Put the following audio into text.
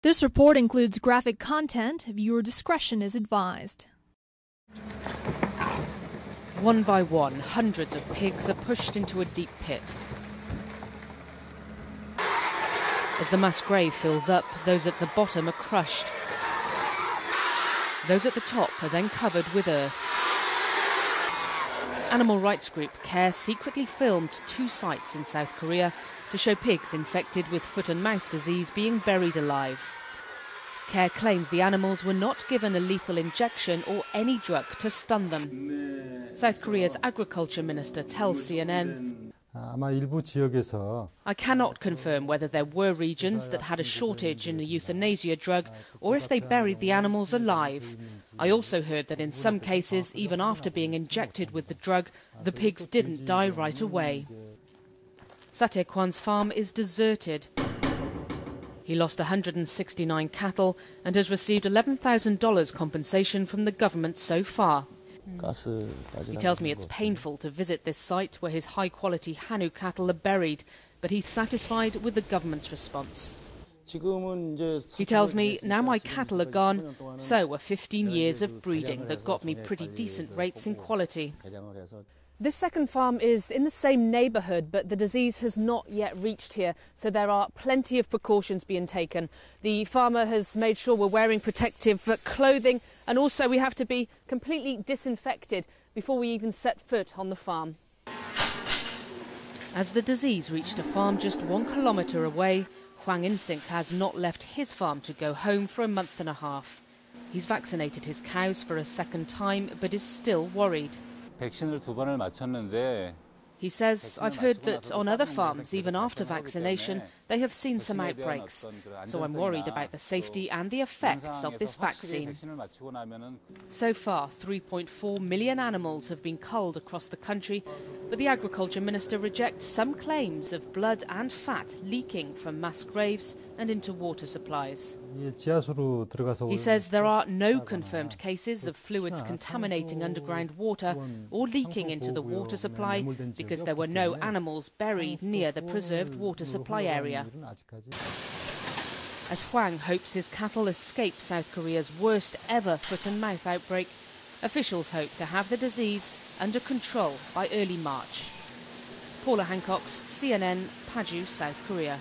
This report includes graphic content. Viewer discretion is advised. One by one, hundreds of pigs are pushed into a deep pit. As the mass grave fills up, those at the bottom are crushed. Those at the top are then covered with earth. Animal rights group CARE secretly filmed 2 sites in South Korea to show pigs infected with foot and mouth disease being buried alive. CARE claims the animals were not given a lethal injection or any drug to stun them. South Korea's agriculture minister tells CNN, "I cannot confirm whether there were regions that had a shortage in the euthanasia drug or if they buried the animals alive. I also heard that in some cases, even after being injected with the drug, the pigs didn't die right away." Satekwan's farm is deserted. He lost 169 cattle and has received $11,000 compensation from the government so far. He tells me it's painful to visit this site where his high-quality Hanu cattle are buried, but he's satisfied with the government's response. He tells me, now my cattle are gone, so are 15 years of breeding that got me pretty decent rates in quality. This second farm is in the same neighbourhood, but the disease has not yet reached here, so there are plenty of precautions being taken. The farmer has made sure we're wearing protective clothing, and also we have to be completely disinfected before we even set foot on the farm. As the disease reached a farm just 1 kilometre away, Hwang In-sink has not left his farm to go home for a month and a half. He's vaccinated his cows for a second time, but is still worried. He says, "I've heard that on other farms, even after vaccination, they have seen some outbreaks. So I'm worried about the safety and the effects of this vaccine." So far, 3.4 million animals have been culled across the country, but the agriculture minister rejects some claims of blood and fat leaking from mass graves and into water supplies. He says there are no confirmed cases of fluids contaminating underground water or leaking into the water supply because there were no animals buried near the preserved water supply area. As Hwang hopes his cattle escape South Korea's worst ever foot and mouth outbreak, officials hope to have the disease under control by early March. Paula Hancocks, CNN, Paju, South Korea.